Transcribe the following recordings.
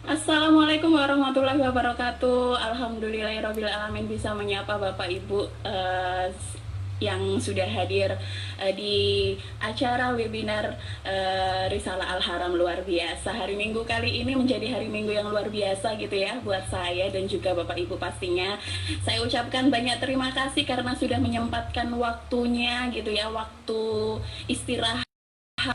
Assalamualaikum warahmatullahi wabarakatuh. Alhamdulillahirobbilalamin, bisa menyapa Bapak Ibu yang sudah hadir di acara webinar Risalah Al-Haram luar biasa. Hari Minggu kali ini menjadi hari Minggu yang luar biasa gitu ya buat saya dan juga Bapak Ibu pastinya. Saya ucapkan banyak terima kasih karena sudah menyempatkan waktunya gitu ya, waktu istirahat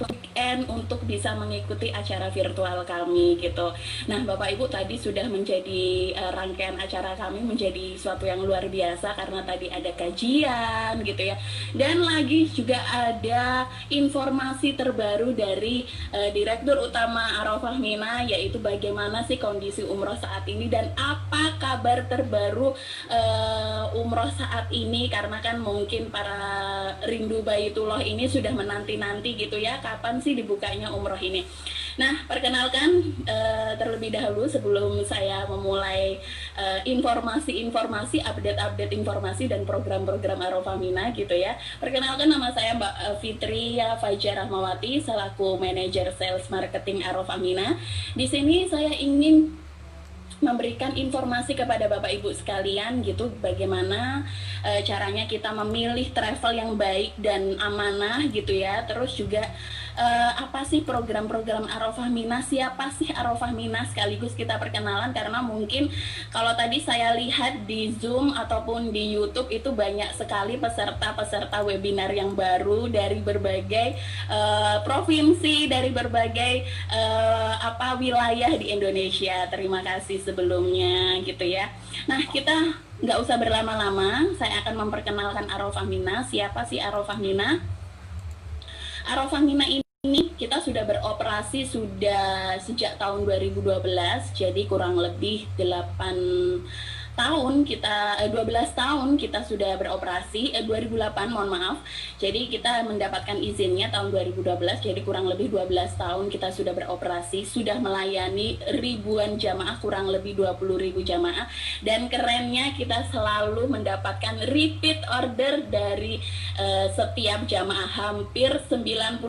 weekend untuk bisa mengikuti acara virtual kami gitu. Nah, Bapak Ibu, tadi sudah menjadi rangkaian acara kami menjadi suatu yang luar biasa karena tadi ada kajian gitu ya. Dan lagi juga ada informasi terbaru dari Direktur Utama Arafah Mina, yaitu bagaimana sih kondisi umroh saat ini dan apa kabar terbaru umroh saat ini, karena kan mungkin para rindu Baitullah ini sudah menanti-nanti gitu ya, kapan sih dibukanya umroh ini. Nah, perkenalkan terlebih dahulu sebelum saya memulai informasi-informasi, update-update informasi dan program-program Arafah Mina gitu ya. Perkenalkan, nama saya Mbak Fitria Fajar Rahmawati selaku manajer sales marketing Arafah Mina. Di sini saya ingin memberikan informasi kepada Bapak Ibu sekalian gitu, bagaimana caranya kita memilih travel yang baik dan amanah gitu ya. Terus juga apa sih program-program Arafah Mina, siapa sih Arafah Mina, sekaligus kita perkenalan karena mungkin kalau tadi saya lihat di Zoom ataupun di YouTube itu banyak sekali peserta-peserta webinar yang baru dari berbagai provinsi, dari berbagai wilayah di Indonesia. Terima kasih sebelumnya gitu ya. Nah, kita nggak usah berlama-lama, saya akan memperkenalkan Arafah Mina. Siapa sih Arafah Mina? Arafah Mina ini kita sudah beroperasi sudah sejak tahun 2012, jadi kurang lebih 12 tahun kita sudah beroperasi, 2008 mohon maaf. Jadi kita mendapatkan izinnya tahun 2012, jadi kurang lebih 12 tahun kita sudah beroperasi, sudah melayani ribuan jamaah, kurang lebih 20.000 jamaah. Dan kerennya kita selalu mendapatkan repeat order dari setiap jamaah. Hampir 90%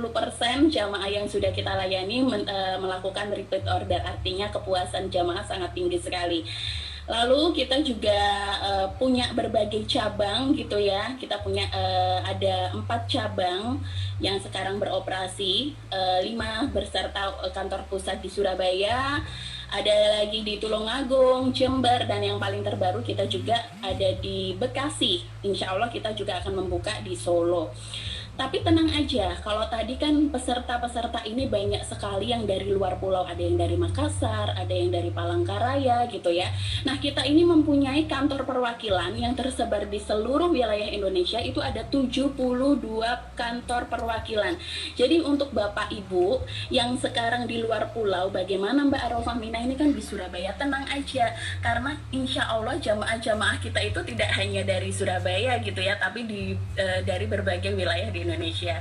jamaah yang sudah kita layani melakukan repeat order, artinya kepuasan jamaah sangat tinggi sekali. Lalu kita juga punya berbagai cabang gitu ya. Kita punya ada 4 cabang yang sekarang beroperasi, 5 berserta kantor pusat di Surabaya, ada lagi di Tulungagung, Jember, dan yang paling terbaru kita juga ada di Bekasi. Insya Allah kita juga akan membuka di Solo. Tapi tenang aja, kalau tadi kan peserta-peserta ini banyak sekali yang dari luar pulau, ada yang dari Makassar, ada yang dari Palangkaraya gitu ya. Nah, kita ini mempunyai kantor perwakilan yang tersebar di seluruh wilayah Indonesia, itu ada 72 kantor perwakilan. Jadi untuk Bapak Ibu yang sekarang di luar pulau, bagaimana Mbak Arafah Mina ini kan di Surabaya, tenang aja, karena insya Allah jamaah-jamaah kita itu tidak hanya dari Surabaya gitu ya, tapi dari berbagai wilayah di Indonesia.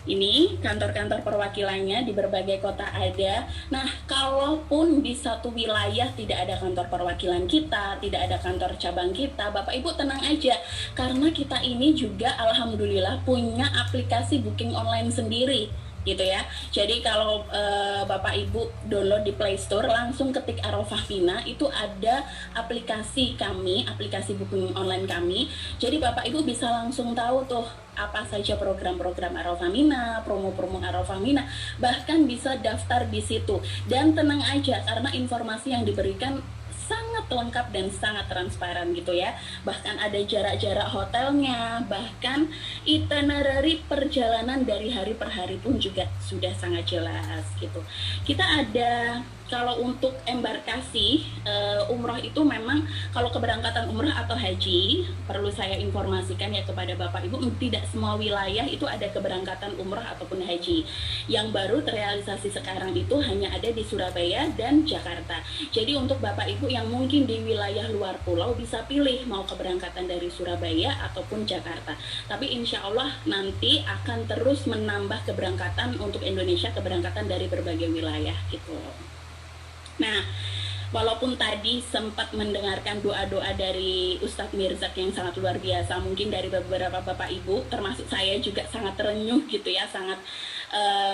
Ini kantor-kantor perwakilannya di berbagai kota ada. Nah, kalaupun di satu wilayah tidak ada kantor perwakilan kita, tidak ada kantor cabang kita, Bapak Ibu tenang aja, karena kita ini juga alhamdulillah punya aplikasi booking online sendiri gitu ya. Jadi kalau Bapak Ibu download di Play Store, langsung ketik Arafah Mina, itu ada aplikasi kami, aplikasi booking online kami. Jadi Bapak Ibu bisa langsung tahu tuh apa saja program-program Arafah Mina, promo-promo Arafah Mina, bahkan bisa daftar di situ. Dan tenang aja karena informasi yang diberikan sangat lengkap dan sangat transparan gitu ya. Bahkan ada jarak-jarak hotelnya, bahkan itinerary perjalanan dari hari per hari pun juga sudah sangat jelas gitu. Kita ada, kalau untuk embarkasi umroh itu memang kalau keberangkatan umroh atau haji, perlu saya informasikan ya kepada Bapak Ibu, tidak semua wilayah itu ada keberangkatan umroh ataupun haji. Yang baru terrealisasi sekarang itu hanya ada di Surabaya dan Jakarta. Jadi untuk Bapak Ibu yang mungkin di wilayah luar pulau bisa pilih mau keberangkatan dari Surabaya ataupun Jakarta. Tapi insya Allah nanti akan terus menambah keberangkatan untuk Indonesia, keberangkatan dari berbagai wilayah gitu. Nah, walaupun tadi sempat mendengarkan doa-doa dari Ustadz Mirzak yang sangat luar biasa, mungkin dari beberapa Bapak Ibu, termasuk saya juga sangat terenyuh gitu ya, sangat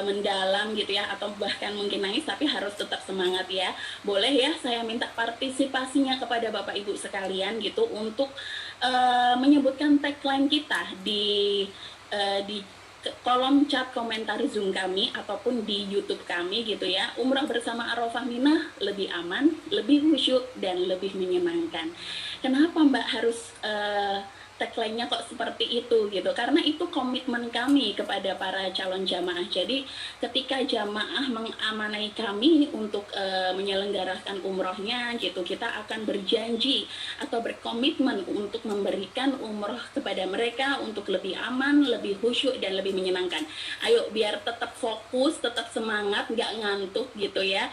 mendalam gitu ya, atau bahkan mungkin nangis, tapi harus tetap semangat ya. Boleh ya saya minta partisipasinya kepada Bapak Ibu sekalian gitu untuk menyebutkan tagline kita di kolom chat komentar Zoom kami ataupun di YouTube kami gitu ya. Umrah bersama Arafah Minah lebih aman, lebih khusyuk, dan lebih menyenangkan. Kenapa Mbak harus tagline-nya kok seperti itu gitu? Karena itu komitmen kami kepada para calon jamaah. Jadi ketika jamaah mengamanai kami untuk menyelenggarakan umrohnya gitu, kita akan berjanji atau berkomitmen untuk memberikan umroh kepada mereka untuk lebih aman, lebih khusyuk, dan lebih menyenangkan. Ayo biar tetap fokus, tetap semangat, nggak ngantuk gitu ya.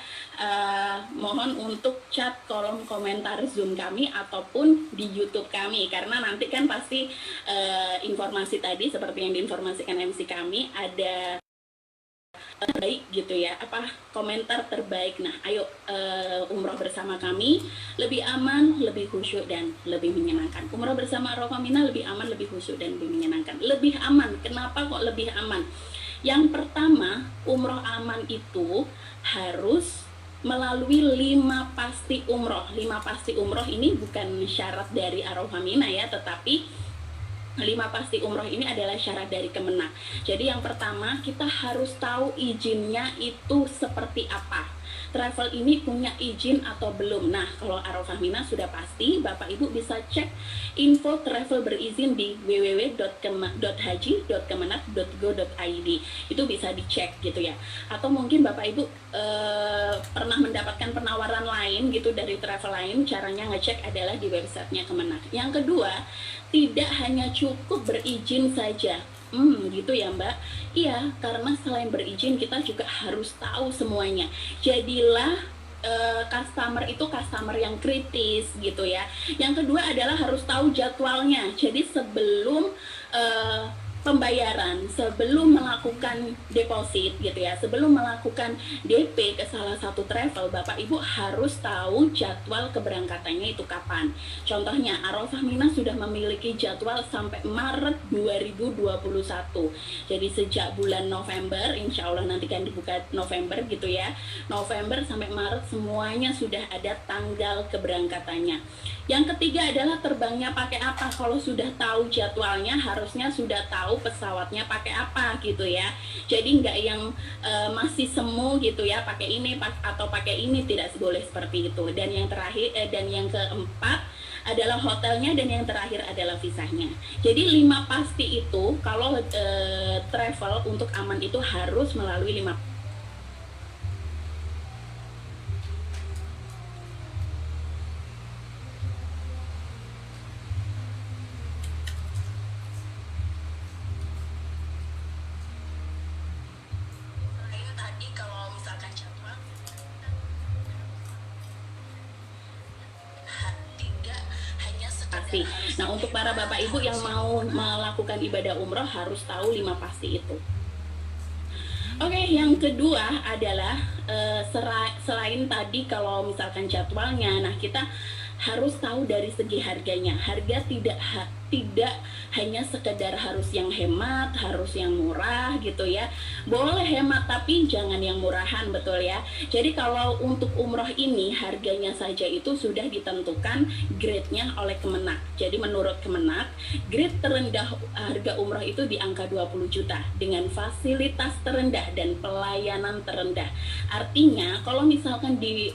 Mohon untuk chat kolom komentar Zoom kami ataupun di YouTube kami, karena nanti kan pasti informasi tadi seperti yang diinformasikan MC kami ada terbaik gitu ya, apa komentar terbaik. Nah ayo umroh bersama kami lebih aman, lebih khusyuk, dan lebih menyenangkan. Umroh bersama Arafah Minah lebih aman, lebih khusyuk, dan lebih menyenangkan. Lebih aman, kenapa kok lebih aman? Yang pertama, umroh aman itu harus melalui 5 pasti umroh. 5 pasti umroh ini bukan syarat dari Arafah Minah ya, tetapi 5 pasti umroh ini adalah syarat dari Kemenak. Jadi yang pertama, kita harus tahu izinnya itu seperti apa. Travel ini punya izin atau belum. Nah, kalau Arafah Minah sudah pasti, Bapak Ibu bisa cek info travel berizin di www.haji.kemenak.go.id. Itu bisa dicek gitu ya. Atau mungkin Bapak Ibu pernah mendapatkan penawaran lain gitu dari travel lain, caranya ngecek adalah di websitenya Kemenak. Yang kedua, tidak hanya cukup berizin saja. Gitu ya Mbak. Iya, karena selain berizin kita juga harus tahu semuanya. Jadilah customer itu customer yang kritis gitu ya. Yang kedua adalah harus tahu jadwalnya. Jadi sebelum pembayaran, sebelum melakukan deposit gitu ya, sebelum melakukan DP ke salah satu travel, Bapak Ibu harus tahu jadwal keberangkatannya itu kapan. Contohnya Arafah Minah sudah memiliki jadwal sampai Maret 2021. Jadi sejak bulan November, insya Allah nanti kan dibuka November gitu ya, November sampai Maret semuanya sudah ada tanggal keberangkatannya. Yang ketiga adalah terbangnya pakai apa. Kalau sudah tahu jadwalnya, harusnya sudah tahu pesawatnya pakai apa gitu ya. Jadi nggak yang masih semu gitu ya, pakai ini atau pakai ini, tidak boleh seperti itu. Dan yang terakhir dan yang keempat adalah hotelnya, dan yang terakhir adalah visanya. Jadi 5 pasti itu kalau travel untuk aman itu harus melalui 5. Nah, untuk para Bapak Ibu yang mau melakukan ibadah umroh harus tahu 5 pasti itu. Oke, yang kedua adalah selain tadi kalau misalkan jadwalnya, nah kita harus tahu dari segi harganya. Harga tidak hanya sekedar harus yang hemat, harus yang murah gitu ya. Boleh hemat tapi jangan yang murahan, betul ya. Jadi kalau untuk umroh ini harganya saja itu sudah ditentukan grade-nya oleh Kemenak. Jadi menurut Kemenak, grade terendah harga umroh itu di angka 20 juta dengan fasilitas terendah dan pelayanan terendah. Artinya kalau misalkan di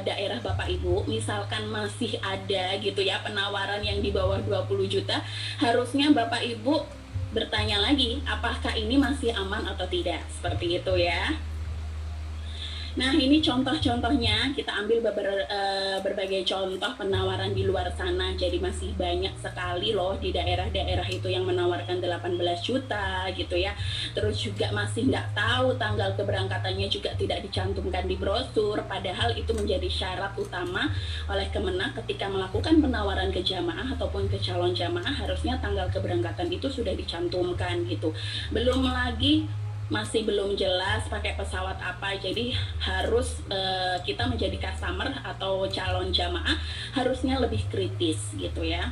daerah Bapak Ibu misalkan masih ada gitu ya penawaran yang di bawah 20 juta, harusnya Bapak Ibu bertanya lagi apakah ini masih aman atau tidak, seperti itu ya. Nah, ini contoh-contohnya, kita ambil berbagai contoh penawaran di luar sana. Jadi masih banyak sekali loh di daerah-daerah itu yang menawarkan 18 juta gitu ya. Terus juga masih nggak tahu tanggal keberangkatannya, juga tidak dicantumkan di brosur. Padahal itu menjadi syarat utama oleh Kemenak ketika melakukan penawaran ke jamaah ataupun ke calon jamaah, harusnya tanggal keberangkatan itu sudah dicantumkan gitu. Belum lagi masih belum jelas pakai pesawat apa. Jadi harus kita menjadi customer atau calon jamaah harusnya lebih kritis gitu ya.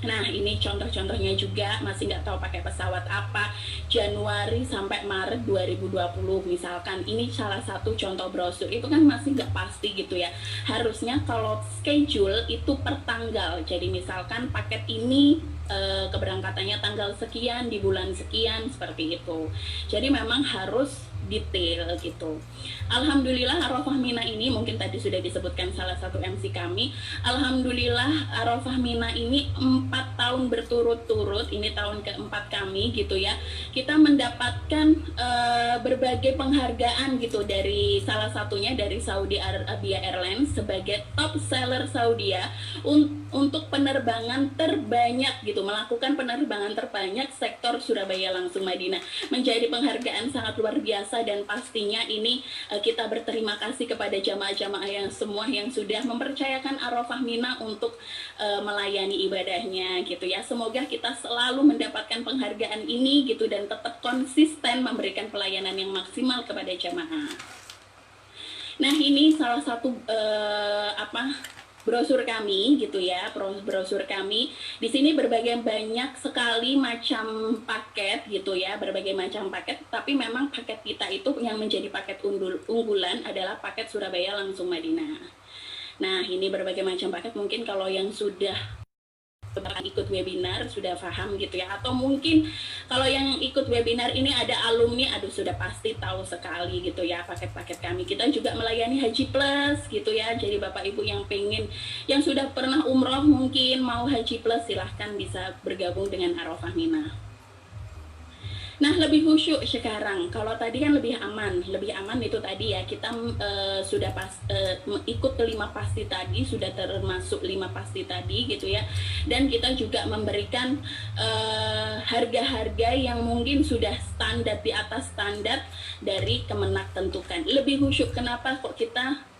Nah, ini contoh-contohnya juga, masih nggak tahu pakai pesawat apa, Januari sampai Maret 2020 misalkan. Ini salah satu contoh brosur, itu kan masih nggak pasti gitu ya. Harusnya kalau schedule itu per tanggal, jadi misalkan paket ini keberangkatannya tanggal sekian, di bulan sekian, seperti itu. Jadi memang harus detail gitu. Alhamdulillah Arafah Mina ini, mungkin tadi sudah disebutkan salah satu MC kami, Alhamdulillah Arafah Mina ini 4 tahun berturut-turut, ini tahun keempat kami gitu ya, kita mendapatkan berbagai penghargaan gitu, dari salah satunya dari Saudi Arabia Airlines sebagai top seller Saudi ya, untuk penerbangan terbanyak gitu, melakukan penerbangan terbanyak sektor Surabaya langsung Madinah, menjadi penghargaan sangat luar biasa. Dan pastinya ini kita berterima kasih kepada jamaah-jamaah yang semua yang sudah mempercayakan Arafah Mina untuk melayani ibadahnya gitu ya. Semoga kita selalu mendapatkan penghargaan ini gitu, dan tetap konsisten memberikan pelayanan yang maksimal kepada jamaah. Nah, ini salah satu brosur kami gitu ya, brosur kami. Di sini berbagai banyak sekali macam paket gitu ya, berbagai macam paket, tapi memang paket kita itu yang menjadi paket unggulan adalah paket Surabaya langsung Madinah. Nah, ini berbagai macam paket, mungkin kalau yang sudah ikut webinar sudah paham gitu ya, atau mungkin kalau yang ikut webinar ini ada alumni, aduh sudah pasti tahu sekali gitu ya paket-paket kami. Kita juga melayani Haji Plus gitu ya, jadi Bapak Ibu yang pengen, yang sudah pernah umroh mungkin mau Haji Plus, silahkan bisa bergabung dengan Arafah Mina. Nah, lebih khusyuk sekarang. Kalau tadi kan lebih aman itu tadi ya, kita sudah ikut ke 5 pasti tadi, sudah termasuk 5 pasti tadi gitu ya. Dan kita juga memberikan harga-harga yang mungkin sudah standar, di atas standar dari Kemenak tentukan. Lebih khusyuk, kenapa kok kita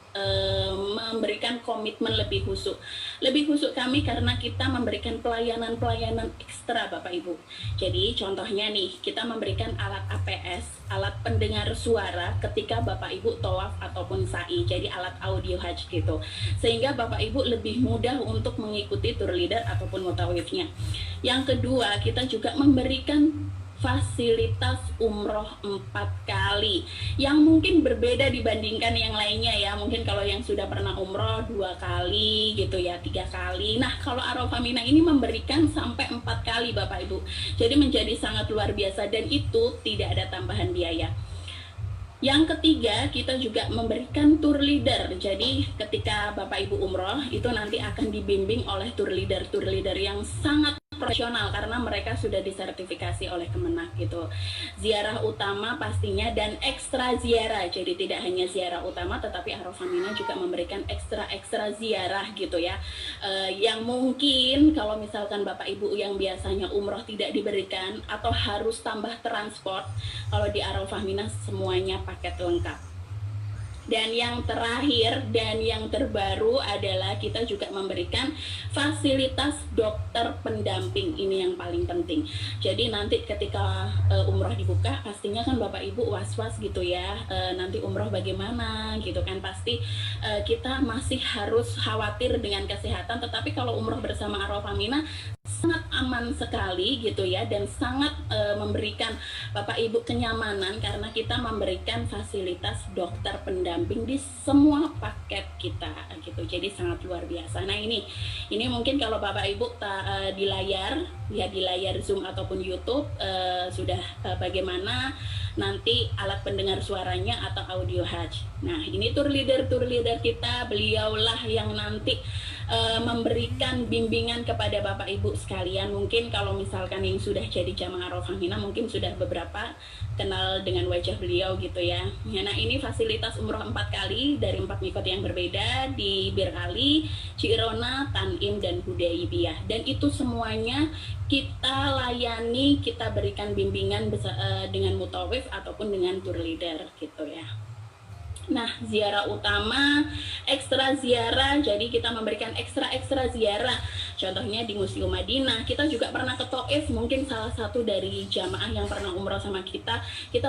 memberikan komitmen lebih khusyuk? Lebih khusyuk kami karena kita memberikan pelayanan-pelayanan ekstra Bapak Ibu. Jadi contohnya nih, kita memberikan alat APS, alat pendengar suara ketika Bapak Ibu tawaf ataupun sa'i, jadi alat audio hajj gitu, sehingga Bapak Ibu lebih mudah untuk mengikuti tour leader ataupun mutawifnya. Yang kedua, kita juga memberikan fasilitas umroh 4 kali yang mungkin berbeda dibandingkan yang lainnya ya. Mungkin kalau yang sudah pernah umroh 2 kali gitu ya, 3 kali. Nah, kalau Arafah Mina ini memberikan sampai 4 kali Bapak Ibu. Jadi menjadi sangat luar biasa, dan itu tidak ada tambahan biaya. Yang ketiga, kita juga memberikan tour leader. Jadi ketika Bapak Ibu umroh itu nanti akan dibimbing oleh tour leader yang sangat profesional karena mereka sudah disertifikasi oleh Kemenak gitu. Ziarah utama pastinya dan ekstra ziarah. Jadi tidak hanya ziarah utama, tetapi Arafah Mina juga memberikan ekstra ziarah gitu ya. Yang mungkin kalau misalkan Bapak Ibu yang biasanya umroh tidak diberikan atau harus tambah transport, kalau di Arafah Mina semuanya paket lengkap. Dan yang terakhir dan yang terbaru adalah kita juga memberikan fasilitas dokter pendamping. Ini yang paling penting. Jadi nanti ketika umroh dibuka, pastinya kan Bapak Ibu was-was gitu ya, nanti umroh bagaimana gitu kan. Pasti kita masih harus khawatir dengan kesehatan, tetapi kalau umroh bersama Arafah Mina sangat aman sekali gitu ya, dan sangat memberikan Bapak Ibu kenyamanan karena kita memberikan fasilitas dokter pendamping di semua paket kita gitu. Jadi sangat luar biasa. Nah, ini mungkin kalau Bapak Ibu di layar ya, di layar Zoom ataupun YouTube sudah bagaimana nanti alat pendengar suaranya atau audio hajj. Nah, ini tour leader kita, beliaulah yang nanti memberikan bimbingan kepada Bapak Ibu sekalian. Mungkin kalau misalkan yang sudah jadi jamaah Arafah Mina mungkin sudah beberapa kenal dengan wajah beliau gitu ya. Nah, ini fasilitas umroh 4 kali dari 4 mikot yang berbeda di Bir Ali, Cirona, Tanim, dan Hudaibiyah. Dan itu semuanya kita layani, kita berikan bimbingan dengan mutawif ataupun dengan tour leader gitu ya. Nah, ziarah utama, ekstra ziarah, jadi kita memberikan ekstra ziarah Contohnya di Museum Madinah, kita juga pernah ke Taif, mungkin salah satu dari jamaah yang pernah umroh sama kita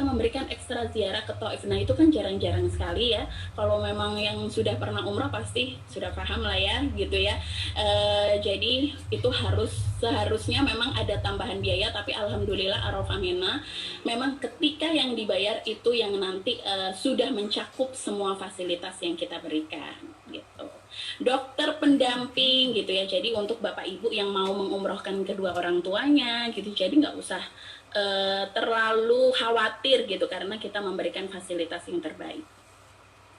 memberikan ekstra ziarah ke Taif. Nah itu kan jarang-jarang sekali ya. Kalau memang yang sudah pernah umroh pasti sudah paham lah ya gitu ya. Jadi itu seharusnya memang ada tambahan biaya, tapi alhamdulillah Arafah Mina memang ketika yang dibayar itu yang nanti sudah mencakup semua fasilitas yang kita berikan gitu. Dokter pendamping gitu ya, jadi untuk bapak ibu yang mau mengumrohkan kedua orang tuanya gitu, jadi nggak usah terlalu khawatir gitu karena kita memberikan fasilitas yang terbaik.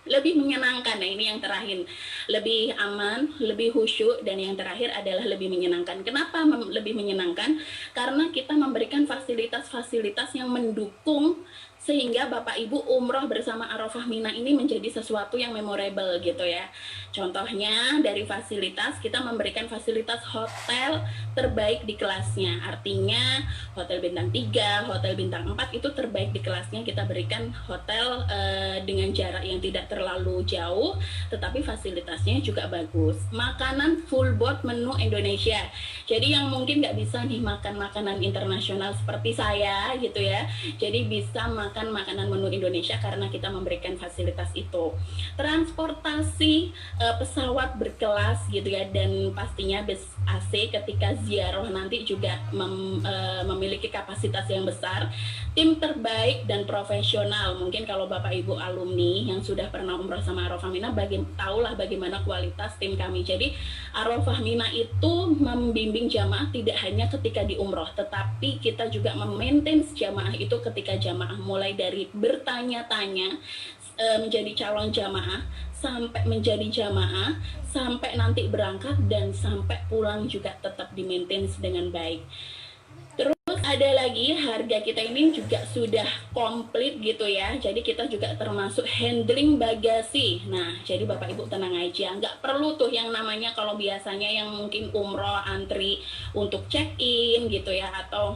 Lebih menyenangkan, nah ini yang terakhir, lebih aman, lebih khusyuk, dan yang terakhir adalah lebih menyenangkan. Kenapa lebih menyenangkan? Karena kita memberikan fasilitas-fasilitas yang mendukung sehingga bapak ibu umroh bersama Arafah Mina ini menjadi sesuatu yang memorable gitu ya. Contohnya dari fasilitas, kita memberikan fasilitas hotel terbaik di kelasnya, artinya hotel bintang 3, hotel bintang 4 itu terbaik di kelasnya. Kita berikan hotel dengan jarak yang tidak terlalu jauh tetapi fasilitasnya juga bagus. Makanan full board menu Indonesia, jadi yang mungkin nggak bisa nih makan makanan internasional seperti saya gitu ya, jadi bisa makan makanan menu Indonesia karena kita memberikan fasilitas itu. Transportasi pesawat berkelas gitu ya, dan pastinya bus AC ketika ziarah nanti juga memiliki kapasitas yang besar. Tim terbaik dan profesional, mungkin kalau bapak ibu alumni yang sudah pernah umroh sama Arafah Mina tahulah bagaimana kualitas tim kami. Jadi Arafah Mina itu membimbing jamaah tidak hanya ketika di umroh, tetapi kita juga memaintain jamaah itu ketika jamaah mulai dari bertanya-tanya menjadi calon jamaah, sampai menjadi jamaah, sampai nanti berangkat, dan sampai pulang juga tetap di-maintain dengan baik. Terus ada lagi, harga kita ini juga sudah komplit gitu ya, jadi kita juga termasuk handling bagasi. Nah jadi bapak ibu tenang aja, nggak perlu tuh yang namanya kalau biasanya yang mungkin umroh antri untuk check-in gitu ya, atau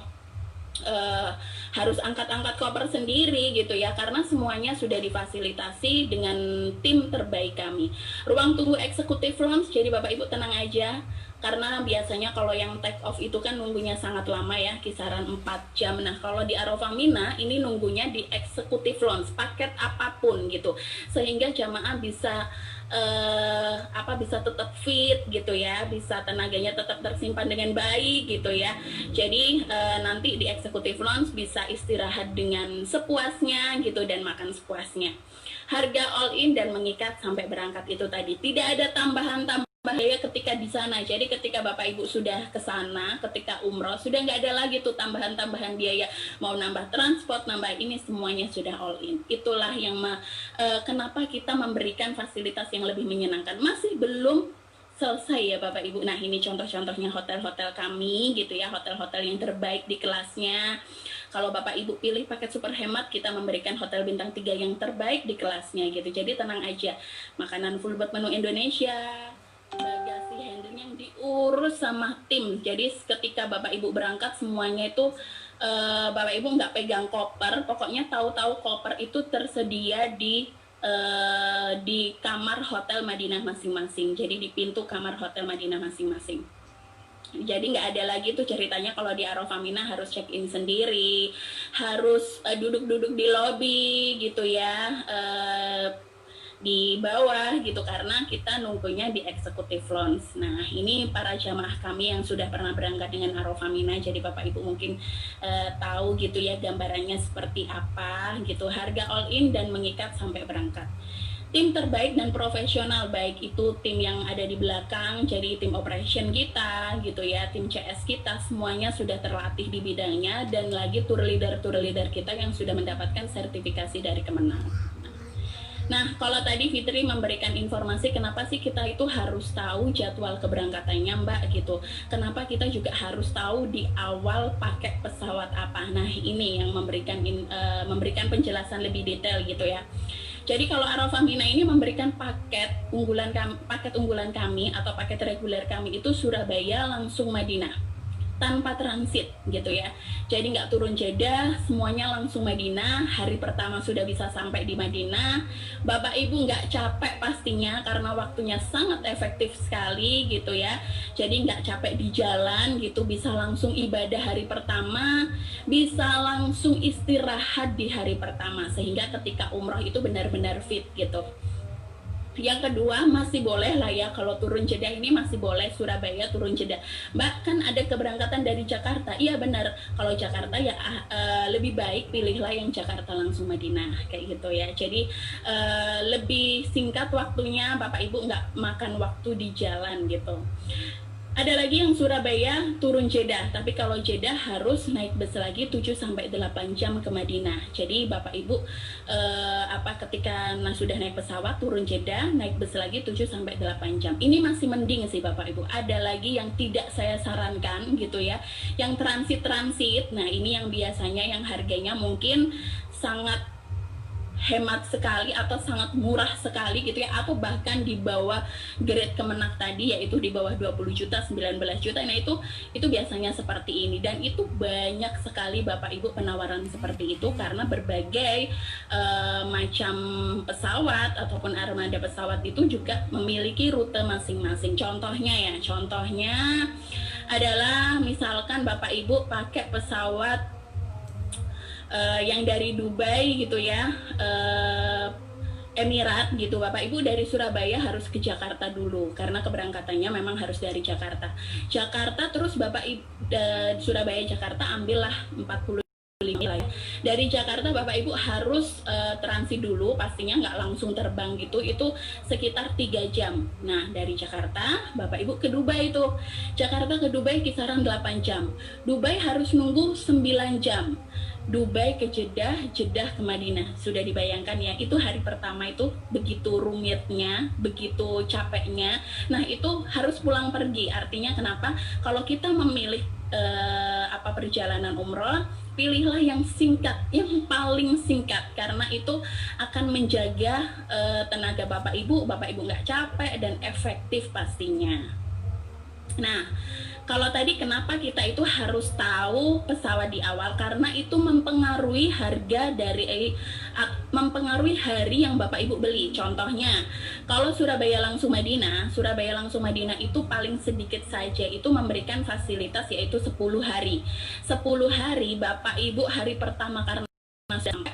harus angkat-angkat koper sendiri gitu ya, karena semuanya sudah difasilitasi dengan tim terbaik kami. Ruang tunggu eksekutif lounge, jadi bapak ibu tenang aja, karena biasanya kalau yang take off itu kan nunggunya sangat lama ya, kisaran 4 jam. Nah kalau di Arafah Mina ini nunggunya di eksekutif lounge, paket apapun gitu, sehingga jamaah bisa bisa tetap fit gitu ya, bisa tenaganya tetap tersimpan dengan baik gitu ya. Jadi nanti di eksekutif lounge bisa istirahat dengan sepuasnya gitu dan makan sepuasnya. Harga all in dan mengikat sampai berangkat itu tadi, tidak ada tambahan-tambahan bahaya ketika di sana. Jadi ketika bapak ibu sudah ke sana, ketika umroh sudah nggak ada lagi tuh tambahan-tambahan biaya, mau nambah transport, nambah ini, semuanya sudah all in. Itulah yang kenapa kita memberikan fasilitas yang lebih menyenangkan. Masih belum selesai ya bapak ibu. Nah ini contoh-contohnya hotel-hotel kami gitu ya, hotel-hotel yang terbaik di kelasnya. Kalau bapak ibu pilih paket super hemat, kita memberikan hotel bintang 3 yang terbaik di kelasnya gitu. Jadi tenang aja, makanan full buat menu Indonesia, bagasi handling yang diurus sama tim. Jadi ketika bapak ibu berangkat semuanya itu bapak ibu nggak pegang koper, pokoknya tahu-tahu koper itu tersedia di kamar hotel Madinah masing-masing. Jadi di pintu kamar hotel Madinah masing-masing. Jadi nggak ada lagi tuh ceritanya kalau di Arafah Mina harus check in sendiri, harus duduk-duduk di lobby gitu ya, di bawah gitu, karena kita nunggunya di eksekutif lounge. Nah ini para jamaah kami yang sudah pernah berangkat dengan Arafah Mina, jadi bapak ibu mungkin tahu gitu ya gambarannya seperti apa gitu, harga all in dan mengikat sampai berangkat. Tim terbaik dan profesional, baik itu tim yang ada di belakang, jadi tim operation kita gitu ya, tim CS kita, semuanya sudah terlatih di bidangnya, dan lagi tour leader kita yang sudah mendapatkan sertifikasi dari Kemenang. Nah, kalau tadi Fitri memberikan informasi kenapa sih kita itu harus tahu jadwal keberangkatannya Mbak gitu. Kenapa kita juga harus tahu di awal pakai pesawat apa. Nah, ini yang memberikan penjelasan lebih detail gitu ya. Jadi kalau Arafah Mina ini memberikan paket unggulan kami atau paket reguler kami itu Surabaya langsung Madinah. tanpa transit gitu ya. Jadi nggak turun Jeddah, semuanya langsung Madinah. Hari pertama sudah bisa sampai di Madinah. Bapak Ibu nggak capek pastinya karena waktunya sangat efektif sekali gitu ya. Jadi nggak capek di jalan gitu, bisa langsung ibadah hari pertama, bisa langsung istirahat di hari pertama, sehingga ketika umroh itu benar-benar fit gitu. Yang kedua, masih boleh lah ya kalau turun Jeddah ini masih boleh Surabaya turun Jeddah. Bahkan ada keberangkatan dari Jakarta. Iya benar, kalau Jakarta ya lebih baik pilihlah yang Jakarta langsung Madinah kayak gitu ya. Jadi lebih singkat waktunya, Bapak Ibu nggak makan waktu di jalan gitu. Ada lagi yang Surabaya turun Jeddah, tapi kalau Jeddah harus naik bus lagi 7-8 jam ke Madinah. Jadi Bapak Ibu ketika sudah naik pesawat turun Jeddah, naik bus lagi 7-8 jam. Ini masih mending sih Bapak Ibu. Ada lagi yang tidak saya sarankan gitu ya, yang transit. Nah, ini yang biasanya yang harganya mungkin sangat hemat sekali atau sangat murah sekali gitu ya, atau bahkan di bawah grade Kemenak tadi, yaitu di bawah 20 juta, 19 juta. Nah itu biasanya seperti ini, dan itu banyak sekali Bapak Ibu penawaran seperti itu karena berbagai macam pesawat ataupun armada pesawat itu juga memiliki rute masing-masing. Contohnya adalah misalkan Bapak Ibu pakai pesawat yang dari Dubai gitu ya, Emirat gitu, Bapak Ibu dari Surabaya harus ke Jakarta dulu karena keberangkatannya memang harus dari Jakarta terus Bapak Ibu Surabaya Jakarta ambillah 40 ya. Dari Jakarta Bapak Ibu harus transit dulu, pastinya nggak langsung terbang gitu, itu sekitar 3 jam. Nah dari Jakarta Bapak Ibu ke Dubai, itu Jakarta ke Dubai kisaran 8 jam, Dubai harus nunggu 9 jam, Dubai ke Jeddah, Jeddah ke Madinah. Sudah dibayangkan ya, itu hari pertama itu begitu rumitnya, begitu capeknya. Nah itu harus pulang pergi. Artinya kenapa? Kalau kita memilih perjalanan umroh, pilihlah yang singkat, yang paling singkat, karena itu akan menjaga tenaga Bapak Ibu nggak capek dan efektif pastinya. Nah, kalau tadi kenapa kita itu harus tahu pesawat di awal, karena itu mempengaruhi harga dari mempengaruhi hari yang Bapak Ibu beli. Contohnya, kalau Surabaya langsung Madinah itu paling sedikit saja itu memberikan fasilitas yaitu 10 hari. 10 hari Bapak Ibu hari pertama karena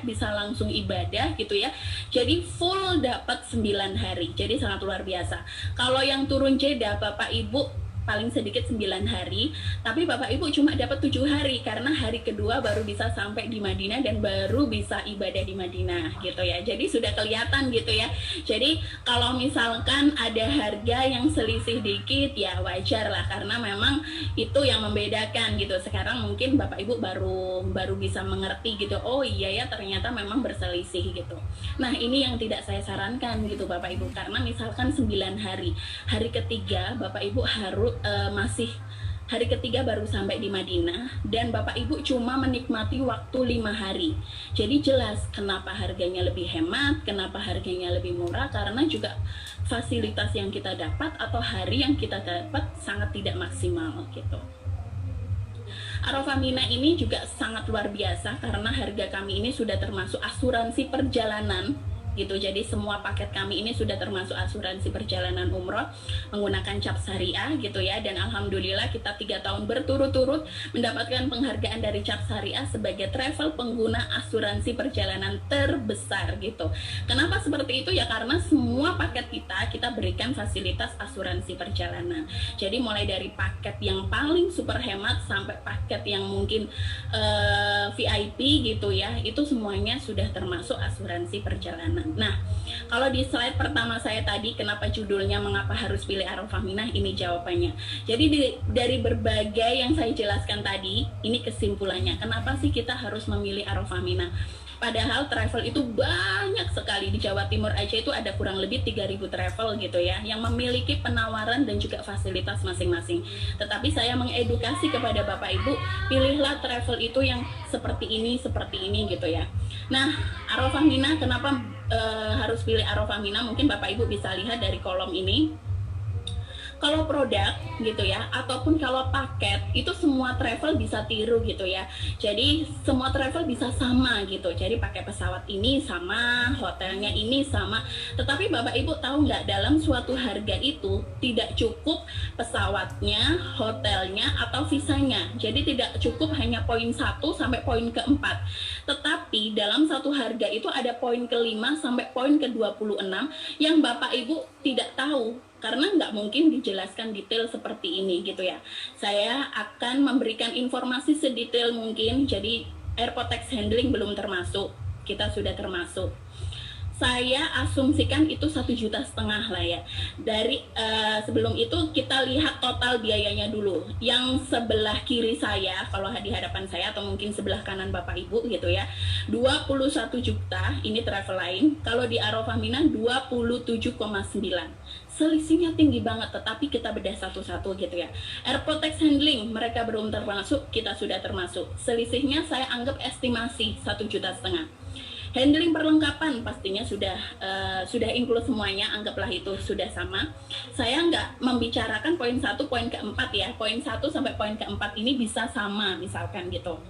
bisa langsung ibadah gitu ya, jadi full dapat 9 hari, jadi sangat luar biasa. Kalau yang turun Jeddah Bapak Ibu paling sedikit 9 hari, tapi Bapak Ibu cuma dapat 7 hari karena hari kedua baru bisa sampai di Madinah dan baru bisa ibadah di Madinah gitu ya. Jadi sudah kelihatan gitu ya. Jadi kalau misalkan ada harga yang selisih dikit ya wajar lah, karena memang itu yang membedakan gitu. Sekarang mungkin Bapak Ibu baru bisa mengerti gitu. Oh iya ya, ternyata memang berselisih gitu. Nah, ini yang tidak saya sarankan gitu Bapak Ibu, karena misalkan 9 hari, hari ketiga Bapak Ibu harus masih hari ketiga baru sampai di Madinah dan Bapak Ibu cuma menikmati waktu 5 hari. Jadi jelas kenapa harganya lebih hemat, kenapa harganya lebih murah, karena juga fasilitas yang kita dapat atau hari yang kita dapat sangat tidak maksimal gitu. Arafah Mina ini juga sangat luar biasa karena harga kami ini sudah termasuk asuransi perjalanan gitu. Jadi semua paket kami ini sudah termasuk asuransi perjalanan umroh menggunakan cap syariah gitu ya, dan alhamdulillah kita 3 tahun berturut-turut mendapatkan penghargaan dari cap syariah sebagai travel pengguna asuransi perjalanan terbesar gitu. Kenapa seperti itu ya? Karena semua paket kita berikan fasilitas asuransi perjalanan. Jadi mulai dari paket yang paling super hemat sampai paket yang mungkin VIP gitu ya, itu semuanya sudah termasuk asuransi perjalanan. Nah, kalau di slide pertama saya tadi, kenapa judulnya mengapa harus pilih Arafah Mina, ini jawabannya. Jadi dari berbagai yang saya jelaskan tadi, ini kesimpulannya. Kenapa sih kita harus memilih Arafah Mina? Padahal travel itu banyak sekali. Di Jawa Timur aja itu ada kurang lebih 3.000 travel gitu ya, yang memiliki penawaran dan juga fasilitas masing-masing. Tetapi saya mengedukasi kepada Bapak Ibu, pilihlah travel itu yang seperti ini gitu ya. Nah, Arafah Mina, kenapa harus pilih Arafah Mina? Mungkin Bapak Ibu bisa lihat dari kolom ini. Kalau produk gitu ya, ataupun kalau paket, itu semua travel bisa tiru gitu ya. Jadi semua travel bisa sama gitu. Jadi pakai pesawat ini sama, hotelnya ini sama. Tetapi Bapak Ibu tahu nggak, dalam suatu harga itu tidak cukup pesawatnya, hotelnya, atau visanya. Jadi tidak cukup hanya poin 1 sampai poin keempat. Tetapi dalam satu harga itu ada poin ke-5 sampai poin ke-26 yang Bapak Ibu tidak tahu, karena nggak mungkin dijelaskan detail seperti ini gitu ya. Saya akan memberikan informasi sedetail mungkin. Jadi airport tax handling belum termasuk, kita sudah termasuk. Saya asumsikan itu 1,5 juta lah ya. Dari sebelum itu kita lihat total biayanya dulu. Yang sebelah kiri saya, kalau di hadapan saya atau mungkin sebelah kanan Bapak Ibu gitu ya, 21 juta ini travel line. Kalau di Arafah Mina 27,9. Selisihnya tinggi banget, tetapi kita bedah satu-satu gitu ya. Airport tax handling mereka belum termasuk, kita sudah termasuk. Selisihnya saya anggap estimasi 1,5 juta. Handling perlengkapan pastinya sudah include semuanya, anggaplah itu sudah sama. Saya nggak membicarakan poin 1, poin keempat ya. Poin 1 sampai poin keempat ini bisa sama misalkan gitu.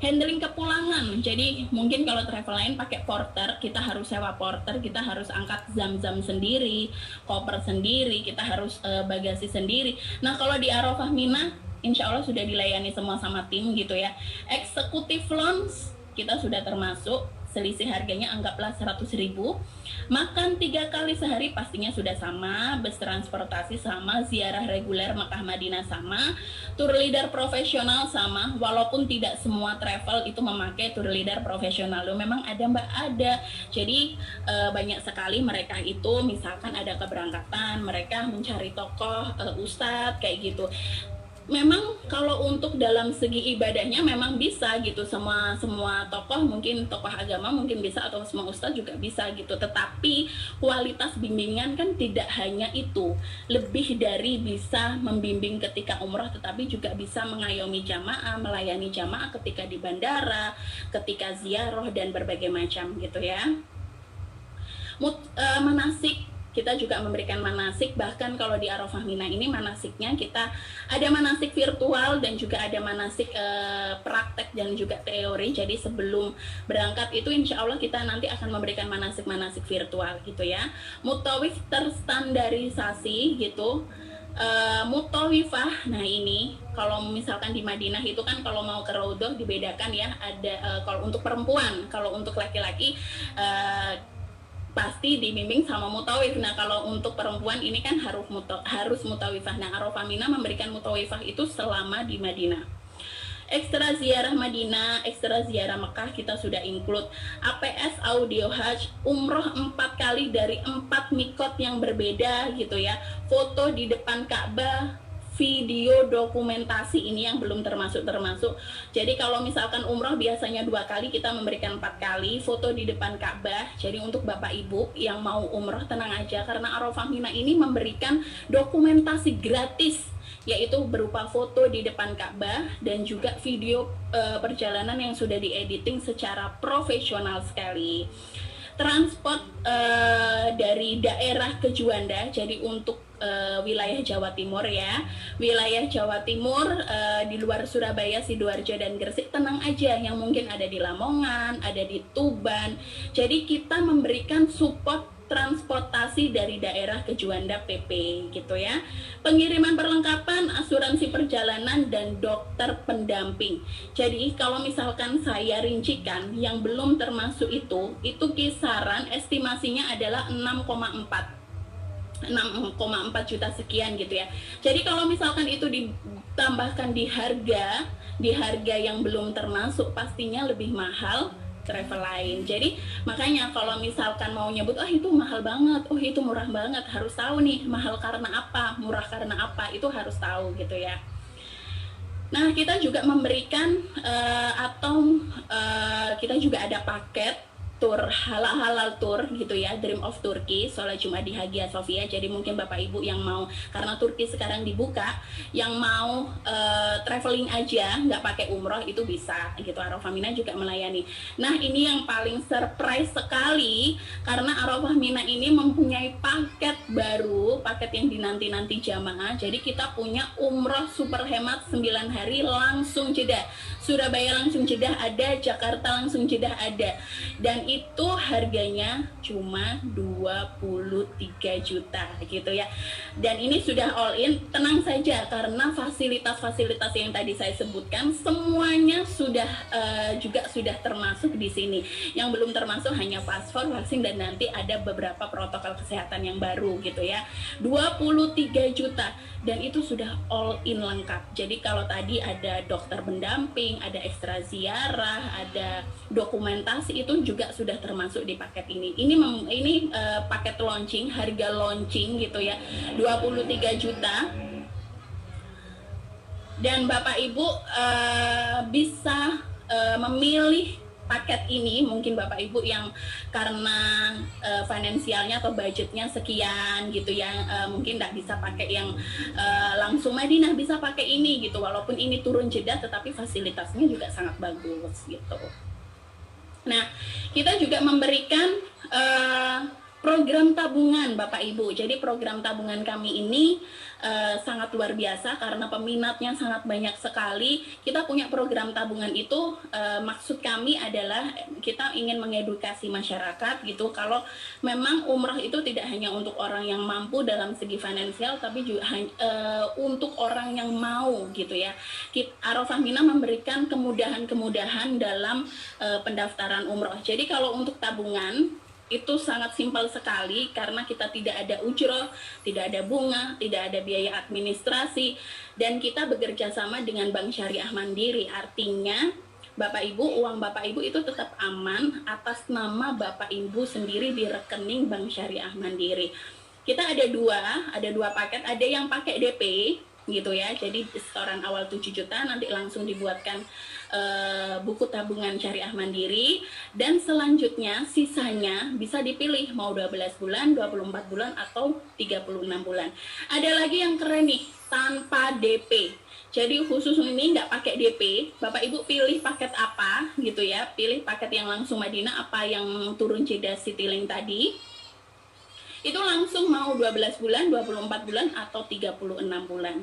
Handling kepulangan, jadi mungkin kalau travel lain pakai porter, kita harus sewa porter, kita harus angkat zam-zam sendiri, koper sendiri, kita harus bagasi sendiri. Nah kalau di Arafah Mina, insya Allah sudah dilayani semua sama tim gitu ya. Eksekutif lounge kita sudah termasuk, selisih harganya anggaplah 100.000. Makan 3 kali sehari pastinya sudah sama, bus transportasi sama, ziarah reguler Makkah Madinah sama, tour leader profesional sama, walaupun tidak semua travel itu memakai tour leader profesional. Loh, memang ada Mbak, ada. Jadi banyak sekali mereka itu misalkan ada keberangkatan, mereka mencari tokoh, ustadz kayak gitu. Memang kalau untuk dalam segi ibadahnya memang bisa gitu, semua tokoh, mungkin tokoh agama mungkin bisa, atau semua ustadz juga bisa gitu. Tetapi kualitas bimbingan kan tidak hanya itu, lebih dari bisa membimbing ketika umroh, tetapi juga bisa mengayomi jamaah, melayani jamaah ketika di bandara, ketika ziarah dan berbagai macam gitu ya. Manasik, kita juga memberikan manasik. Bahkan kalau di Arafah Mina ini manasiknya kita ada manasik virtual dan juga ada manasik praktek dan juga teori. Jadi sebelum berangkat itu insya Allah kita nanti akan memberikan manasik-manasik virtual gitu ya. Mutawif terstandarisasi gitu. Mutawifah, nah ini kalau misalkan di Madinah itu kan kalau mau ke Raudhah dibedakan ya, ada kalau untuk perempuan, kalau untuk laki-laki pasti dibimbing sama mutawif. Nah kalau untuk perempuan ini kan harus mutawifah. Nah Arafah Mina memberikan mutawifah itu selama di Madinah. Ekstra ziarah Madinah, ekstra ziarah Mekah kita sudah include. APS audio hajj, umroh 4 kali dari 4 mikot yang berbeda gitu ya. Foto di depan Ka'bah, video dokumentasi ini yang belum termasuk. Jadi kalau misalkan umroh biasanya 2 kali, kita memberikan 4 kali foto di depan Ka'bah. Jadi untuk Bapak Ibu yang mau umroh tenang aja, karena Arafah Mina ini memberikan dokumentasi gratis, yaitu berupa foto di depan Ka'bah dan juga video perjalanan yang sudah diediting secara profesional sekali. Transport dari daerah ke Juanda, jadi untuk wilayah Jawa Timur ya, wilayah Jawa Timur di luar Surabaya, Sidoarjo dan Gresik, tenang aja, yang mungkin ada di Lamongan, ada di Tuban. Jadi kita memberikan support transportasi dari daerah ke Juanda PP gitu ya. Pengiriman perlengkapan, asuransi perjalanan, dan dokter pendamping. Jadi kalau misalkan saya rincikan yang belum termasuk itu kisaran estimasinya adalah 6,4 juta sekian gitu ya. Jadi kalau misalkan itu ditambahkan di harga yang belum termasuk, pastinya lebih mahal travel lain. Jadi makanya kalau misalkan mau nyebut oh itu mahal banget, oh itu murah banget, harus tahu nih mahal karena apa, murah karena apa, itu harus tahu gitu ya. Nah kita juga memberikan kita juga ada paket tour halal tour gitu ya, Dream of Turkey, sholat Jumat di Hagia Sophia. Jadi mungkin Bapak Ibu yang mau, karena Turki sekarang dibuka, yang mau traveling aja nggak pakai umroh itu bisa gitu. Arafah Mina juga melayani. Nah ini yang paling surprise sekali, karena Arafah Mina ini mempunyai paket baru, paket yang dinanti-nanti jamaah. Jadi kita punya umroh super hemat 9 hari langsung jeda. Surabaya langsung jedah ada, Jakarta langsung jedah ada, dan itu harganya cuma 23 juta gitu ya. Dan ini sudah all in, tenang saja karena fasilitas-fasilitas yang tadi saya sebutkan semuanya sudah juga sudah termasuk di sini. Yang belum termasuk hanya paspor, vaksin, dan nanti ada beberapa protokol kesehatan yang baru gitu ya. 23 juta dan itu sudah all in lengkap. Jadi kalau tadi ada dokter pendamping, ada ekstra ziarah, ada dokumentasi, itu juga sudah termasuk di paket ini. Ini paket launching, harga launching gitu ya, 23 juta. Dan Bapak Ibu bisa memilih paket ini. Mungkin Bapak Ibu yang karena finansialnya atau budgetnya sekian gitu ya, mungkin nggak bisa pakai yang langsung Madinah, bisa pakai ini gitu, walaupun ini turun Jeddah tetapi fasilitasnya juga sangat bagus gitu. Nah kita juga memberikan program tabungan Bapak Ibu. Jadi program tabungan kami ini sangat luar biasa karena peminatnya sangat banyak sekali. Kita punya program tabungan itu, maksud kami adalah kita ingin mengedukasi masyarakat gitu, kalau memang umroh itu tidak hanya untuk orang yang mampu dalam segi finansial, tapi juga untuk orang yang mau gitu ya. Arafah Mina memberikan kemudahan-kemudahan dalam pendaftaran umroh. Jadi kalau untuk tabungan itu sangat simpel sekali karena kita tidak ada ujroh, tidak ada bunga, tidak ada biaya administrasi, dan kita bekerja sama dengan Bank Syariah Mandiri. Artinya Bapak Ibu, uang Bapak Ibu itu tetap aman atas nama Bapak Ibu sendiri di rekening Bank Syariah Mandiri. Kita ada dua paket, ada yang pakai DP gitu ya, jadi setoran awal 7 juta, nanti langsung dibuatkan buku tabungan syariah mandiri, dan selanjutnya sisanya bisa dipilih mau 12 bulan, 24 bulan, atau 36 bulan. Ada lagi yang keren nih, tanpa DP. Jadi khusus ini nggak pakai DP, Bapak Ibu pilih paket apa gitu ya, pilih paket yang langsung Madinah, apa yang turun Jeddah Citylink tadi, itu langsung mau 12 bulan, 24 bulan, atau 36 bulan.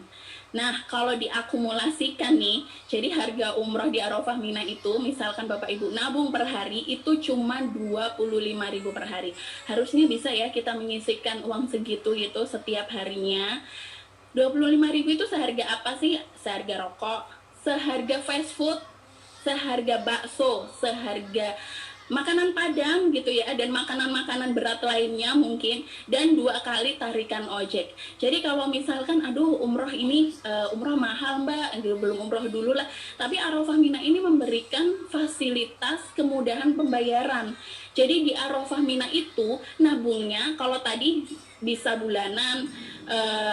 Nah, kalau diakumulasikan nih, jadi harga umroh di Arafah Mina itu, misalkan Bapak Ibu nabung per hari, itu cuma 25.000 per hari. Harusnya bisa ya kita menyisihkan uang segitu gitu setiap harinya. 25.000 itu seharga apa sih? Seharga rokok, seharga fast food, seharga bakso, seharga makanan Padang gitu ya, dan makanan-makanan berat lainnya mungkin, dan 2 kali tarikan ojek. Jadi kalau misalkan aduh umroh ini umroh mahal mbak, belum umroh dulu lah, tapi Arafah Mina ini memberikan fasilitas kemudahan pembayaran. Jadi di Arafah Mina itu nabungnya kalau tadi bisa bulanan,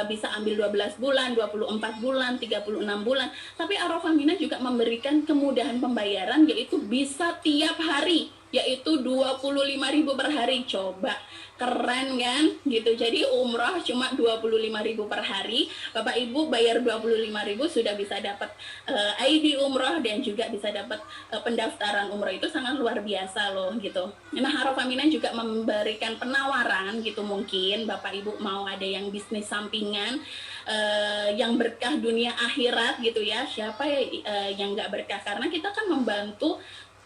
bisa ambil 12 bulan, 24 bulan, 36 bulan, tapi Arafah Mina juga memberikan kemudahan pembayaran, yaitu bisa tiap hari, yaitu 25.000 per hari. Coba keren kan gitu. Jadi umroh cuma 25.000 per hari, Bapak Ibu bayar 25.000 sudah bisa dapat ID umroh dan juga bisa dapat pendaftaran umroh. Itu sangat luar biasa loh gitu. Nah Arafah Mina juga memberikan penawaran gitu, mungkin Bapak Ibu mau ada yang bisnis sampingan yang berkah dunia akhirat gitu ya, siapa yang nggak berkah, karena kita kan membantu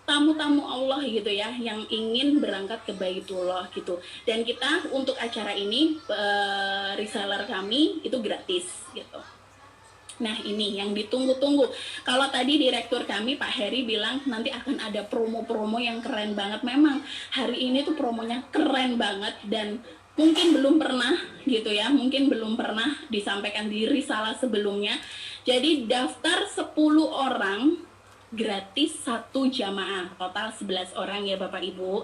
tamu-tamu Allah gitu ya, yang ingin berangkat ke Baitullah gitu. Dan kita untuk acara ini reseller kami itu gratis gitu. Nah ini yang ditunggu-tunggu. Kalau tadi direktur kami Pak Heri bilang nanti akan ada promo-promo yang keren banget. Memang hari ini tuh promonya keren banget dan mungkin belum pernah gitu ya, mungkin belum pernah disampaikan di risalah sebelumnya. Jadi daftar 10 orang gratis 1 jamaah, total 11 orang ya Bapak Ibu.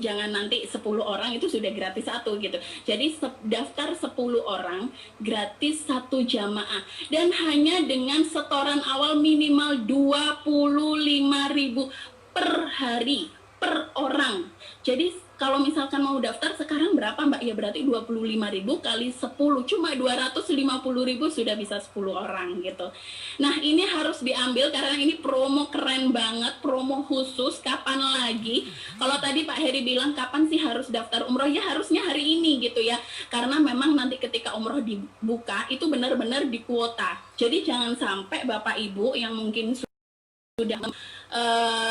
Jangan nanti 10 orang itu sudah gratis 1 gitu. Jadi daftar 10 orang gratis 1 jamaah, dan hanya dengan setoran awal minimal 25.000 per hari. per orang. Jadi kalau misalkan mau daftar sekarang berapa Mbak? Ya berarti 25.000 kali 10, cuma 250.000 sudah bisa 10 orang gitu. Nah ini harus diambil karena ini promo keren banget, promo khusus. Kapan lagi? Kalau tadi Pak Heri bilang kapan sih harus daftar umroh, ya harusnya hari ini gitu ya, karena memang nanti ketika umroh dibuka itu benar-benar di kuota. Jadi jangan sampai Bapak Ibu yang mungkin sudah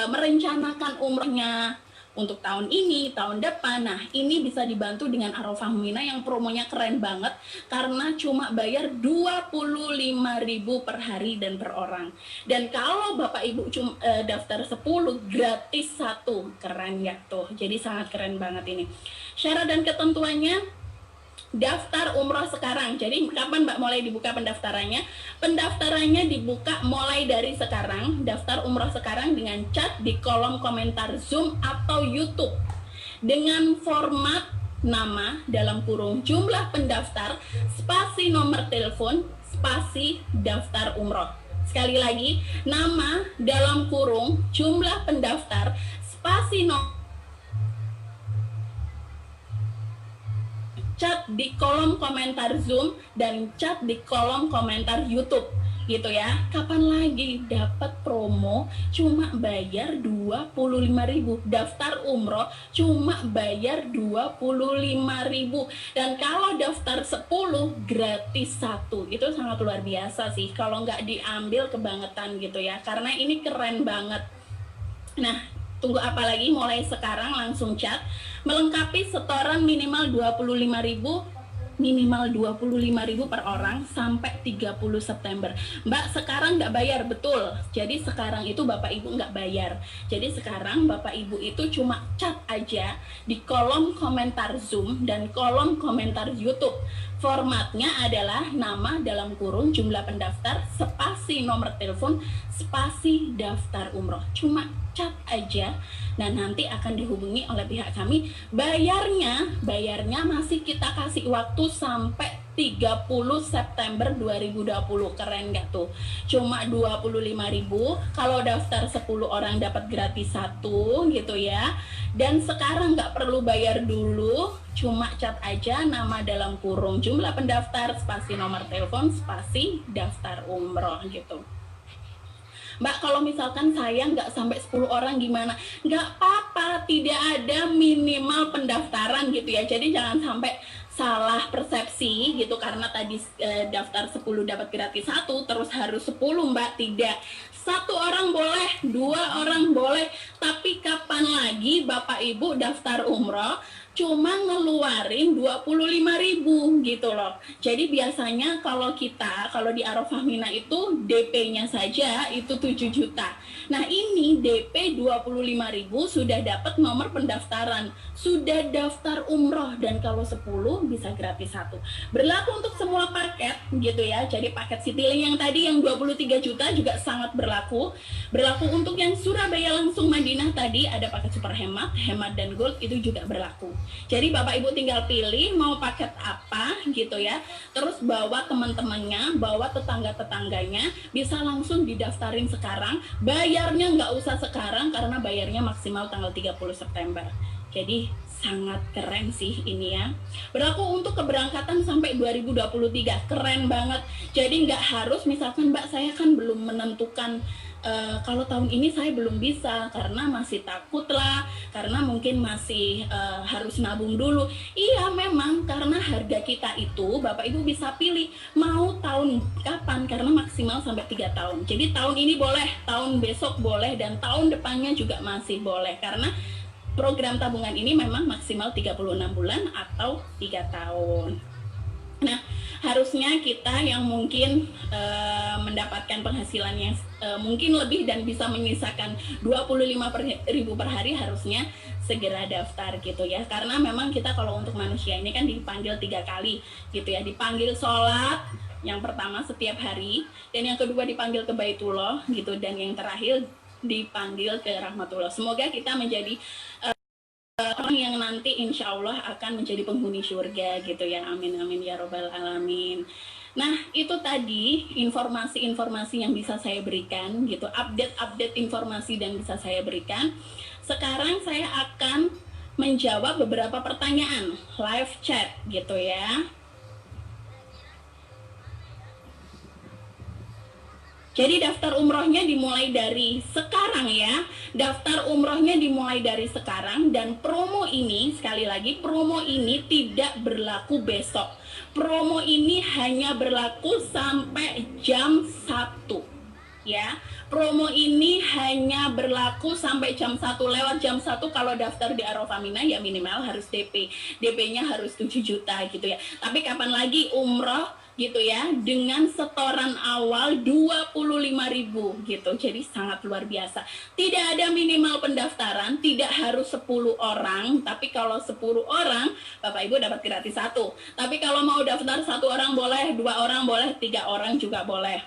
merencanakan umrohnya untuk tahun ini, tahun depan. Nah, ini bisa dibantu dengan Arafah Mina yang promonya keren banget karena cuma bayar 25.000 per hari dan per orang. Dan kalau Bapak Ibu cuma daftar 10 gratis 1. Keren ya tuh. Jadi sangat keren banget ini. Syarat dan ketentuannya, daftar umroh sekarang. Jadi kapan Mbak mulai dibuka pendaftarannya? Pendaftarannya dibuka mulai dari sekarang. Daftar umroh sekarang dengan chat di kolom komentar Zoom atau YouTube dengan format nama dalam kurung jumlah pendaftar spasi nomor telepon spasi daftar umroh. Sekali lagi, nama dalam kurung jumlah pendaftar spasi nomor, chat di kolom komentar Zoom dan chat di kolom komentar YouTube gitu ya. Kapan lagi dapat promo cuma bayar 25.000, daftar umroh cuma bayar 25.000, dan kalau daftar 10 gratis 1. Itu sangat luar biasa sih kalau nggak diambil, kebangetan gitu ya, karena ini keren banget. Nah, tunggu apa lagi? Mulai sekarang langsung chat. Melengkapi setoran minimal 25.000, minimal 25.000 per orang sampai 30 September. Mbak, sekarang nggak bayar, betul. Jadi sekarang itu Bapak Ibu nggak bayar. Jadi sekarang Bapak Ibu itu cuma chat aja di kolom komentar Zoom dan kolom komentar YouTube. Formatnya adalah nama dalam kurung jumlah pendaftar spasi nomor telepon spasi daftar umroh. Cuma chat aja. Nah, nanti akan dihubungi oleh pihak kami. Bayarnya masih kita kasih waktu sampai 30 September 2020. Keren gak tuh? Cuma 25.000. Kalau daftar 10 orang dapat gratis 1 gitu ya. Dan sekarang nggak perlu bayar dulu, cuma chat aja nama dalam kurung jumlah pendaftar spasi nomor telepon spasi daftar umroh gitu. Mbak, kalau misalkan saya nggak sampai 10 orang gimana? Nggak apa-apa, tidak ada minimal pendaftaran gitu ya. Jadi jangan sampai salah persepsi gitu, karena tadi daftar 10 dapat gratis 1, terus harus 10 Mbak. Tidak. 1 orang boleh, 2 orang boleh, tapi kapan lagi Bapak Ibu daftar umroh cuma ngeluarin 25.000 gitu loh. Jadi biasanya kalau di Arafah Mina itu DP-nya saja itu 7 juta. Nah, ini DP 25.000 sudah dapat nomor pendaftaran, sudah daftar umroh, dan kalau 10 bisa gratis 1. Berlaku untuk semua paket gitu ya. Jadi paket Citylink yang tadi yang 23 juta juga sangat berlaku. Berlaku untuk yang Surabaya langsung Madinah tadi, ada paket super hemat, hemat dan gold, itu juga berlaku. Jadi Bapak Ibu tinggal pilih mau paket apa gitu ya. Terus bawa teman-temannya, bawa tetangga-tetangganya, bisa langsung didaftarin sekarang. Bayarnya nggak usah sekarang karena bayarnya maksimal tanggal 30 September. Jadi sangat keren sih ini ya. Berlaku untuk keberangkatan sampai 2023. Keren banget. Jadi nggak harus misalkan Mbak, saya kan belum menentukan kalau tahun ini saya belum bisa karena masih takut lah, karena mungkin masih harus nabung dulu. Iya memang, karena harga kita itu Bapak Ibu bisa pilih mau tahun kapan, karena maksimal sampai 3 tahun. Jadi tahun ini boleh, tahun besok boleh, dan tahun depannya juga masih boleh, karena program tabungan ini memang maksimal 36 bulan atau 3 tahun. Nah, harusnya kita yang mungkin mendapatkan penghasilan yang mungkin lebih dan bisa menyisakan 25.000 per hari harusnya segera daftar gitu ya. Karena memang kita kalau untuk manusia ini kan dipanggil 3 kali gitu ya. Dipanggil sholat yang pertama setiap hari, dan yang kedua dipanggil ke Baitullah gitu, dan yang terakhir dipanggil ke Rahmatullah. Semoga kita menjadi orang yang nanti insya Allah akan menjadi penghuni surga gitu ya. Amin amin ya robbal alamin. Nah, itu tadi informasi-informasi yang bisa saya berikan gitu, update-update informasi dan bisa saya berikan. Sekarang saya akan menjawab beberapa pertanyaan live chat gitu ya. Jadi daftar umrohnya dimulai dari sekarang ya. Daftar umrohnya dimulai dari sekarang, dan promo ini, sekali lagi, promo ini tidak berlaku besok. Promo ini hanya berlaku sampai jam 1 ya. Promo ini hanya berlaku sampai jam 1. Lewat jam 1 kalau daftar di Arafah Mina ya minimal harus DP. DP-nya harus 7 juta gitu ya. Tapi kapan lagi umroh gitu ya, dengan setoran awal 25.000 gitu. Jadi sangat luar biasa. Tidak ada minimal pendaftaran, tidak harus 10 orang, tapi kalau 10 orang Bapak Ibu dapat gratis 1. Tapi kalau mau daftar 1 orang boleh, 2 orang boleh, 3 orang juga boleh.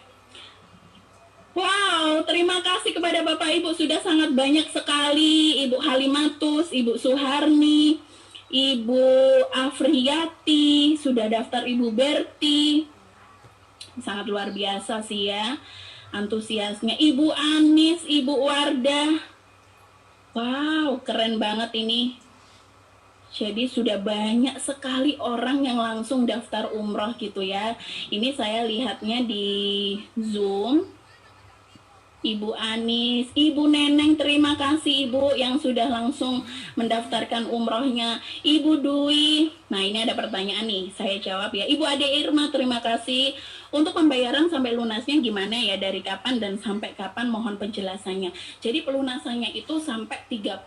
Wow, terima kasih kepada Bapak Ibu, sudah sangat banyak sekali. Ibu Halimatus, Ibu Suharni, Ibu Afriyati, sudah daftar Ibu Berti. Sangat luar biasa sih ya antusiasnya. Ibu Anis, Ibu Wardah. Wow, keren banget ini. Jadi sudah banyak sekali orang yang langsung daftar umroh gitu ya. Ini saya lihatnya di Zoom. Ibu Anis, Ibu Neneng, terima kasih Ibu yang sudah langsung mendaftarkan umrohnya. Ibu Dwi, nah ini ada pertanyaan nih, saya jawab ya. Ibu Ade Irma, terima kasih. Untuk pembayaran sampai lunasnya gimana ya, dari kapan dan sampai kapan, mohon penjelasannya. Jadi pelunasannya itu sampai 36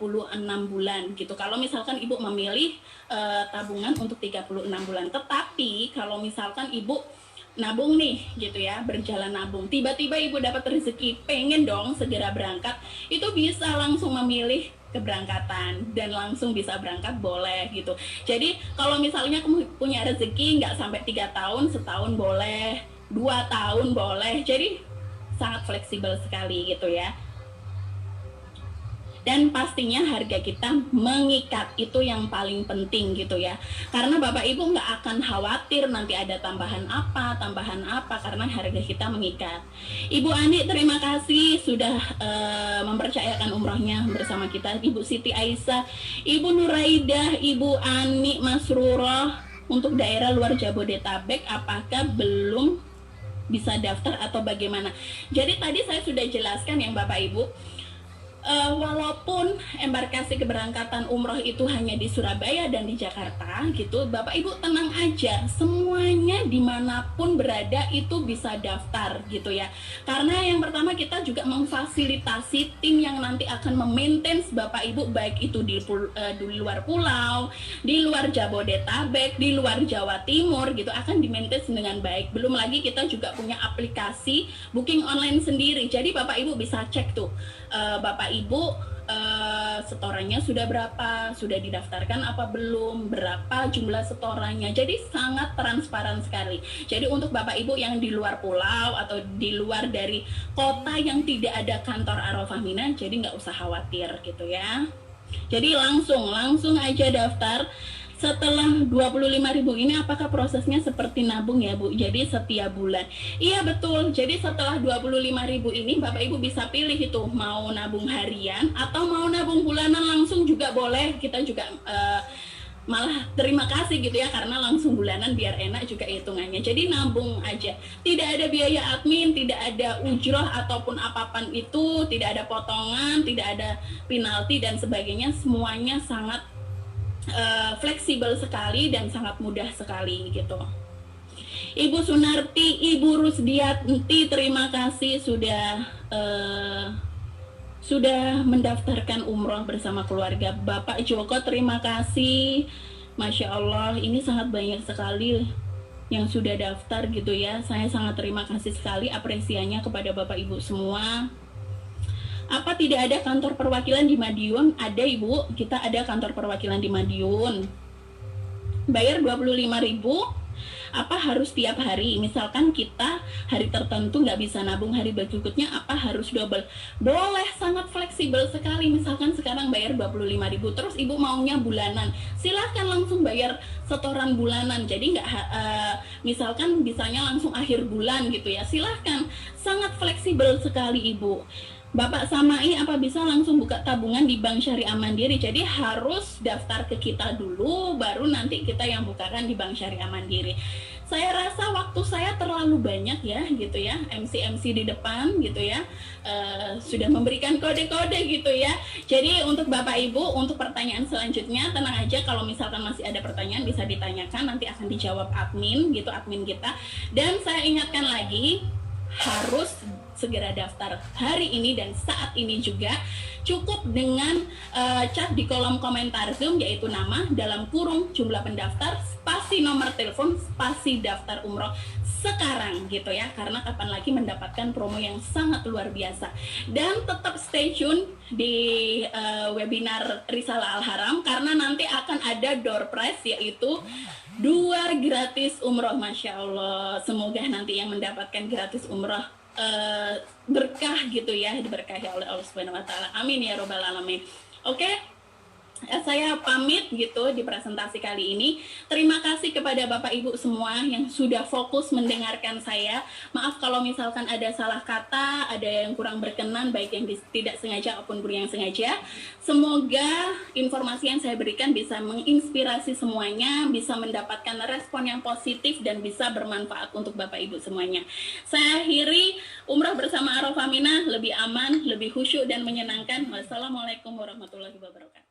bulan gitu. Kalau misalkan Ibu memilih tabungan untuk 36 bulan. Tetapi kalau misalkan Ibu nabung nih gitu ya, berjalan nabung, tiba-tiba Ibu dapat rezeki, pengen dong segera berangkat, itu bisa langsung memilih keberangkatan dan langsung bisa berangkat, boleh gitu. Jadi kalau misalnya kamu punya rezeki nggak sampai 3 tahun, setahun boleh, 2 tahun boleh, jadi sangat fleksibel sekali gitu ya. Dan pastinya harga kita mengikat, itu yang paling penting gitu ya. Karena Bapak Ibu nggak akan khawatir nanti ada tambahan apa, karena harga kita mengikat. Ibu Ani, terima kasih sudah mempercayakan umrohnya bersama kita. Ibu Siti Aisyah, Ibu Nuraidah, Ibu Ani Masruroh, untuk daerah luar Jabodetabek apakah belum bisa daftar atau bagaimana? Jadi tadi saya sudah jelaskan ya Bapak Ibu, walaupun embarkasi keberangkatan umroh itu hanya di Surabaya dan di Jakarta gitu, Bapak Ibu tenang aja, semuanya dimanapun berada itu bisa daftar gitu ya. Karena yang pertama kita juga memfasilitasi tim yang nanti akan memaintain Bapak Ibu, baik itu di luar pulau, di luar Jabodetabek, di luar Jawa Timur gitu, akan dimaintain dengan baik. Belum lagi kita juga punya aplikasi booking online sendiri, jadi Bapak Ibu bisa cek tuh Bapak Ibu setorannya sudah berapa, sudah didaftarkan apa belum, berapa jumlah setorannya. Jadi sangat transparan sekali. Jadi untuk Bapak Ibu yang di luar pulau atau di luar dari kota yang tidak ada kantor Arafah Mina, jadi nggak usah khawatir gitu ya. Jadi langsung aja daftar. Setelah 25.000 ini apakah prosesnya seperti nabung ya Bu? Jadi setiap bulan. Iya betul. Jadi setelah 25.000 ini Bapak Ibu bisa pilih itu mau nabung harian atau mau nabung bulanan langsung juga boleh. Kita juga malah terima kasih gitu ya, karena langsung bulanan biar enak juga hitungannya. Jadi nabung aja. Tidak ada biaya admin, tidak ada ujroh ataupun apapun itu, tidak ada potongan, tidak ada penalti dan sebagainya. Semuanya sangat fleksibel sekali dan sangat mudah sekali gitu. Ibu Sunarti, Ibu Rusdianti, terima kasih sudah mendaftarkan umroh bersama keluarga. Bapak Joko, terima kasih. Masya Allah, ini sangat banyak sekali yang sudah daftar gitu ya. Saya sangat terima kasih sekali apresiasinya kepada Bapak Ibu semua. Apa tidak ada kantor perwakilan di Madiun? Ada Ibu, kita ada kantor perwakilan di Madiun. Bayar 25.000. Apa harus tiap hari? Misalkan kita hari tertentu nggak bisa nabung, hari berikutnya apa harus double? Boleh, sangat fleksibel sekali. Misalkan sekarang bayar 25.000, terus Ibu maunya bulanan, silahkan langsung bayar setoran bulanan. Jadi nggak misalkan bisanya langsung akhir bulan gitu ya, silahkan. Sangat fleksibel sekali Ibu. Bapak Samai apa bisa langsung buka tabungan di Bank Syariah Mandiri? Jadi harus daftar ke kita dulu, baru nanti kita yang bukakan di Bank Syariah Mandiri. Saya rasa waktu saya terlalu banyak ya gitu ya, MC di depan gitu ya, sudah memberikan kode-kode gitu ya. Jadi untuk Bapak Ibu, untuk pertanyaan selanjutnya tenang aja, kalau misalkan masih ada pertanyaan bisa ditanyakan, nanti akan dijawab admin gitu, admin kita. Dan saya ingatkan lagi, harus segera daftar hari ini dan saat ini juga. Cukup dengan chat di kolom komentar Zoom, yaitu nama dalam kurung jumlah pendaftar spasi nomor telepon spasi daftar umroh sekarang gitu ya, karena kapan lagi mendapatkan promo yang sangat luar biasa. Dan tetap stay tune di webinar Risalah Al Haram, karena nanti akan ada door prize, yaitu 2 gratis umroh. Masya Allah, semoga nanti yang mendapatkan gratis umroh berkah gitu ya, diberkahi oleh Allah Subhanahu wa taala. Amin ya robbal alamin. Oke. Saya pamit gitu di presentasi kali ini. Terima kasih kepada Bapak Ibu semua yang sudah fokus mendengarkan saya. Maaf kalau misalkan ada salah kata, ada yang kurang berkenan, baik yang tidak sengaja maupun yang sengaja. Semoga informasi yang saya berikan bisa menginspirasi semuanya, bisa mendapatkan respon yang positif dan bisa bermanfaat untuk Bapak Ibu semuanya. Saya akhiri, umrah bersama Arafah Aminah lebih aman, lebih khusyuk dan menyenangkan. Wassalamualaikum warahmatullahi wabarakatuh.